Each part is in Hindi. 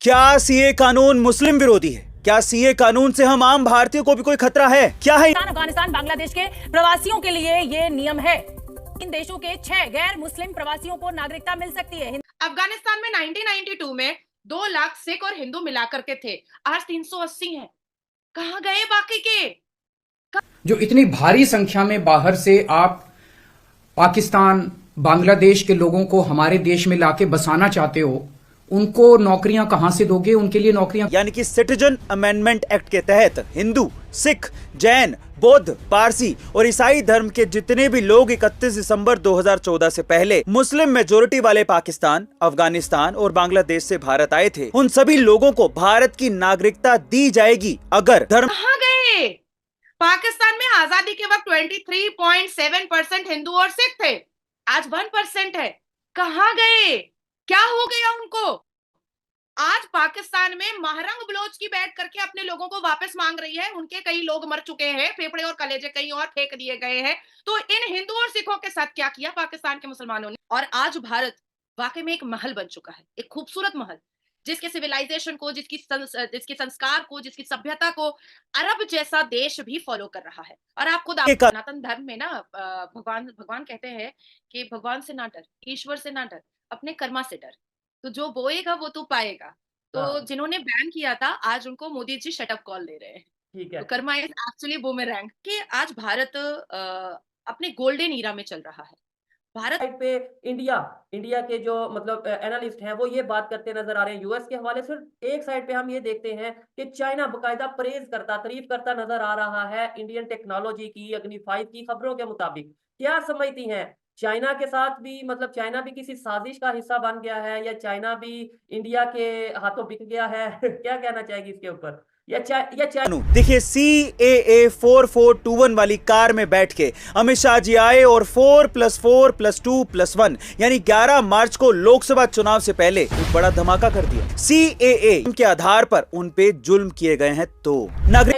क्या सीए कानून मुस्लिम विरोधी है? क्या सीए कानून से हम आम भारतीयों को भी कोई खतरा है? क्या है? अफगानिस्तान बांग्लादेश के प्रवासियों के लिए ये नियम है। इन देशों के 6 गैर मुस्लिम प्रवासियों को नागरिकता मिल सकती है। अफगानिस्तान में 1992 में 2 लाख सिख और हिंदू मिलाकर के थे, आज 380 हैं। कहां गए बाकी के? जो इतनी भारी संख्या में बाहर से आप पाकिस्तान, बांग्लादेश के लोगों को हमारे देश में लाके बसाना चाहते हो, उनको नौकरियां कहां से दोगे? उनके लिए नौकरियां यानी कि सिटीजन अमेंडमेंट एक्ट के तहत हिंदू, सिख, जैन, बौद्ध, पारसी और ईसाई धर्म के जितने भी लोग 31 दिसंबर 2014 से पहले मुस्लिम मेजोरिटी वाले पाकिस्तान, अफगानिस्तान और बांग्लादेश से भारत आए थे, उन सभी लोगों को भारत की नागरिकता दी जाएगी अगर धर्म। कहां गए? पाकिस्तान में आजादी के वक्त 23.7% हिंदू और सिख थे, आज 1% है। कहां गए? क्या हो गया उनको? आज पाकिस्तान में महरंग बलोच की बैठ करके अपने लोगों को वापस मांग रही है। उनके कई लोग मर चुके हैं, फेफड़े और कलेजे कहीं और फेंक दिए गए हैं। तो इन हिंदू और सिखों के साथ क्या किया पाकिस्तान के मुसलमानों ने? और आज भारत वाकई में एक महल बन चुका है, एक खूबसूरत महल, जिसके सिविलाइजेशन को, जिसकी संस्कार को, जिसकी सभ्यता को अरब जैसा देश भी फॉलो कर रहा है। और आपको सनातन धर्म में ना भगवान भगवान कहते हैं कि भगवान से ना डर, ईश्वर से ना डर, अपने कर्मा से डर। तो जो बोएगा वो तू पाएगा। तो हाँ, जिन्होंने बैन किया था, आज उनको Modi ji shut up call दे रहे हैं। ठीक तो है। कर्मा इज एक्चुअली बूमेरैंग कि आज भारत अपने गोल्डन ईरा में चल रहा है। भारत साइड पे इंडिया इंडिया के जो मतलब एनालिस्ट हैं वो ये बात करते नजर आ रहे हैं यूएस के हवाले से। एक साइड पे हम ये देखते हैं कि चाइना बकायदा प्रेज करता, तारीफ करता नजर आ रहा है इंडियन टेक्नोलॉजी की, अग्नि 5 की खबरों के मुताबिक। क्या समझती हैं, चाइना के साथ भी मतलब चाइना भी किसी साजिश का हिस्सा बन गया है या चाइना भी इंडिया के हाथों बिक गया है? क्या कहना चाहेगी इसके ऊपर? या चाइना देखिए, CAA 4421 वाली कार में बैठ के अमित शाह जी आए और 4+4+2+1 यानी 11 मार्च को लोकसभा चुनाव से पहले एक बड़ा धमाका कर दिया। CAA के आधार पर उन पे जुल्म किए गए हैं। तो नागरिक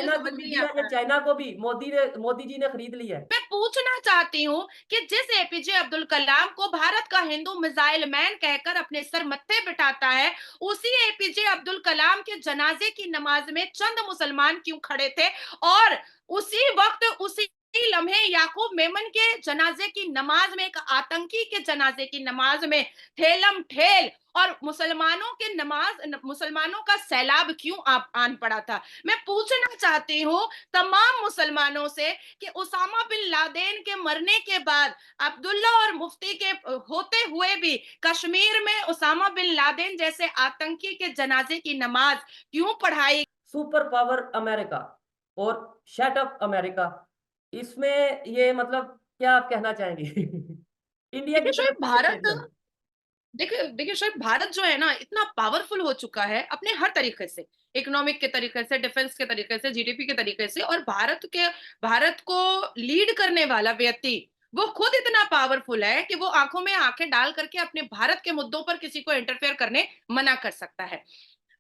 चाइना को भी मोदी जी ने खरीद लिया है। मैं पूछना चाहती हूँ कि जिस एपीजे अब्दुल कलाम को भारत का हिंदू मिसाइल मैन कहकर अपने सर मत्थे बिठाता है, उसी एपीजे अब्दुल कलाम के जनाजे की नमाज में चंद मुसलमान क्यों खड़े थे? और उसी वक्त, उसी लम्हे याकूब मेमन के जनाजे की नमाज में, एक आतंकी के जनाजे की नमाज में ठेलम ठेल और मुसलमानों का सैलाब क्यों आन पड़ा था? मैं पूछना चाहती हूँ तमाम मुसलमानों से कि उसामा बिन लादेन के मरने के बाद अब्दुल्ला और मुफ्ती के होते हुए भी कश्मीर में उसामा बिन लादेन जैसे आतंकी के जनाजे की नमाज क्यों पढ़ाई? सुपर पावर अमेरिका और शट अप अमेरिका, इसमें ये मतलब क्या आप कहना चाहेंगे? इंडिया की देखिए तरफ शायद से भारत statement। देखिए देखिए शायद भारत जो है ना, इतना पावरफुल हो चुका है अपने हर तरीके से, इकोनॉमिक के तरीके से, डिफेंस के तरीके से, जीडीपी के तरीके से। और भारत को लीड करने वाला व्यक्ति वो खुद इतना पावरफुल है कि वो आंखों में आंखें डाल करके अपने भारत के मुद्दों पर किसी को इंटरफेयर करने मना कर सकता है।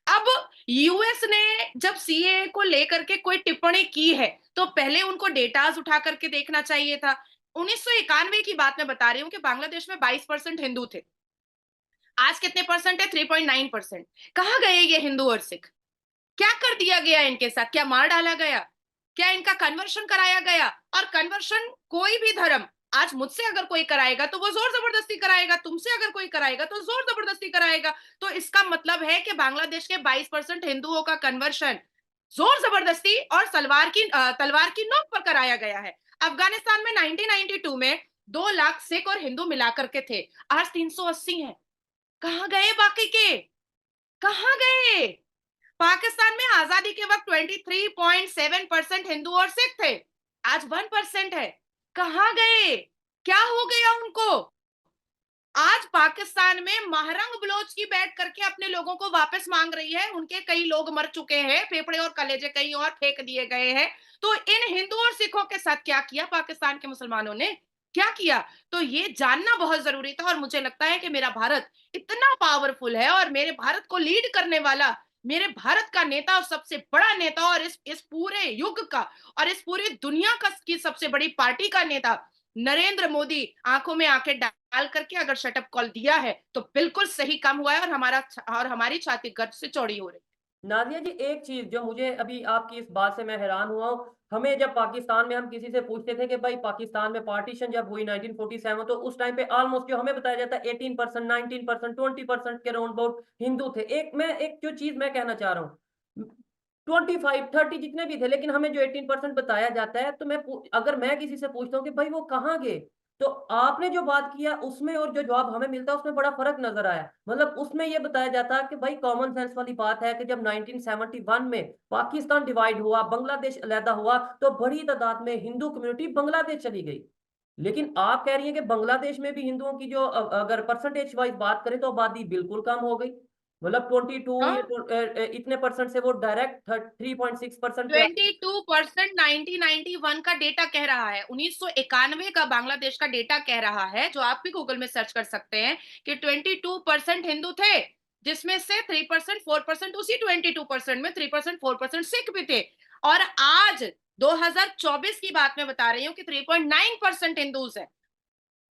अब यूएस ने जब सीए को लेकर के कोई टिप्पणी की है, तो पहले उनको डेटाज उठा करके देखना चाहिए था। 1991 की बात मैं बता रही हूँ कि बांग्लादेश में 22% हिंदू थे। आज कितने परसेंट है? 3.9%। कहाँ गए ये हिंदू और सिख? क्या कर दिया गया इनके साथ? क्या मार डाला गया? क्या इनका कन्वर्शन कराया गया? और कन्वर्शन कोई भी धर्म, आज मुझसे अगर कोई कराएगा तो वो जोर जबरदस्ती कराएगा, तुमसे अगर कोई कराएगा तो जोर जबरदस्ती कराएगा। तो इसका मतलब है कि बांग्लादेश के 22% हिंदुओं का कन्वर्शन जोर जबरदस्ती और तलवार की नोक पर कराया गया है। अफगानिस्तान में 1992 में 2 लाख सिख और हिंदू मिलाकर के थे, आज 380 हैं। कहां गए बाकी के? कहां गए? पाकिस्तान में आजादी के वक्त 23.7% हिंदू और सिख थे, आज 1% है। कहां गए? क्या हो गया उनको? आज पाकिस्तान में महरंग बलोच की बैठ करके अपने लोगों को वापस मांग रही है। उनके कई लोग मर चुके हैं, फेफड़े और कलेजे कहीं और फेंक दिए गए हैं। तो इन हिंदू और सिखों के साथ क्या किया पाकिस्तान के मुसलमानों ने? क्या किया? तो ये जानना बहुत जरूरी था। और मुझे लगता है कि मेरा भारत इतना पावरफुल है और मेरे भारत को लीड करने वाला, मेरे भारत का नेता और सबसे बड़ा नेता और इस पूरे युग का और इस पूरी दुनिया का की सबसे बड़ी पार्टी का नेता नरेंद्र मोदी आंखों में आंखें डाल करके अगर शटअप कॉल दिया है तो बिल्कुल सही काम हुआ है, और हमारी छाती गर्व से चौड़ी हो रही है। नाज़िया जी, एक चीज़ जो मुझे अभी आपकी इस बात से मैं हैरान हुआ हूँ, हमें जब पाकिस्तान में हम किसी से पूछते थे कि भाई पाकिस्तान में पार्टीशन जब हुई 1947, तो उस टाइम पे ऑलमोस्ट जो हमें बताया जाता है 18%, 19%, 20% के राउंड अबाउट हिंदू थे। एक जो चीज़ मैं कहना चाह रहा हूँ, 25, 30 जितने भी थे, लेकिन हमें जो 18% बताया जाता है, तो अगर मैं किसी से पूछता हूँ कि भाई वो कहाँ गए, तो आपने जो बात किया उसमें और जो जवाब हमें मिलता है उसमें बड़ा फर्क नजर आया। मतलब उसमें ये बताया जाता है कि भाई कॉमन सेंस वाली बात है कि जब 1971 में पाकिस्तान डिवाइड हुआ, बांग्लादेश अलहदा हुआ, तो बड़ी तादाद में हिंदू कम्युनिटी बांग्लादेश चली गई। लेकिन आप कह रही हैं कि बांग्लादेश में भी हिंदुओं की जो अगर परसेंटेज वाइज बात करें तो आबादी बिल्कुल कम हो गई। मतलब 22 या हाँ, इतने परसेंट से वो डायरेक्ट 3.6% पे 22% 1991 का डेटा कह रहा है, 1991 का बांग्लादेश का डेटा कह रहा है, जो आप भी गूगल में सर्च कर सकते हैं कि 22% हिंदू थे, जिसमें से 3% 4% उसी 22% में 3% 4% सिख भी थे। और आज 2024 की बात मैं बता रही हूँ कि 3.9% हिंदूज है,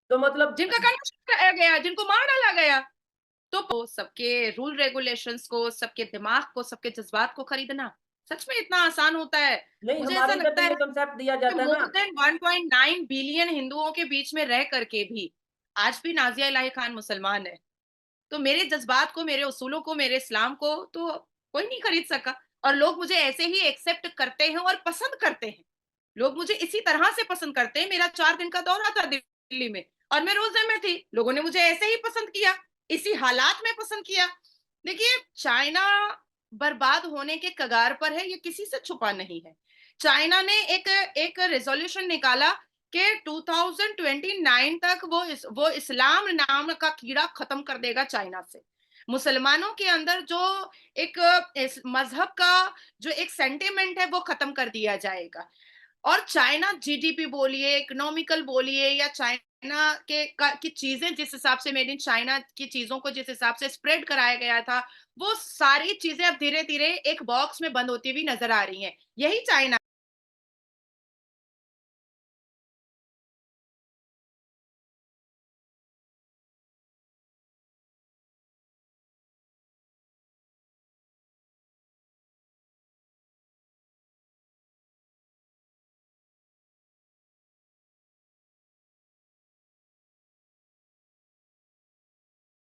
तो मतलब जिनका कन्वर्शन कराया गया, जिनको मार डाला गया। तो सबके रूल रेगुलेशंस को, सबके दिमाग को, सबके जज्बात को खरीदना सच में इतना आसान होता है? नहीं, मुझे ऐसा हमारे इधर तो लगता ये है कंसेप्ट दिया कि जाता है मोर ना। देन 1.9 बिलियन हिंदुओं के बीच में रह करके भी आज भी नाजिया इलाही खान मुसलमान है। तो मेरे जज्बात को, मेरे उसूलों को, मेरे इस्लाम को तो कोई नहीं खरीद सका, और लोग मुझे ऐसे ही एक्सेप्ट करते हैं और पसंद करते हैं। लोग मुझे इसी तरह से पसंद करते हैं। मेरा 4 दिन का दौरा था दिल्ली में और मैं रोजे में थी, लोगों ने मुझे ऐसे ही पसंद किया, इसी हालात में पसंद किया। देखिए, चाइना बर्बाद होने के कगार पर है, ये किसी से छुपा नहीं है। चाइना ने एक एक रेजोल्यूशन निकाला कि 2029 तक वो इस्लाम नाम का कीड़ा खत्म कर देगा चाइना से। मुसलमानों के अंदर जो एक इस मजहब का जो एक सेंटिमेंट है वो खत्म कर दिया जाएगा। और चाइना जीडीपी बोलिए, इकोनॉमिकल बोलिए, या चाइना की चीजें जिस हिसाब से मेड इन चाइना की चीजों को जिस हिसाब से स्प्रेड कराया गया था, वो सारी चीजें अब धीरे धीरे एक बॉक्स में बंद होती हुई नजर आ रही हैं। यही चाइना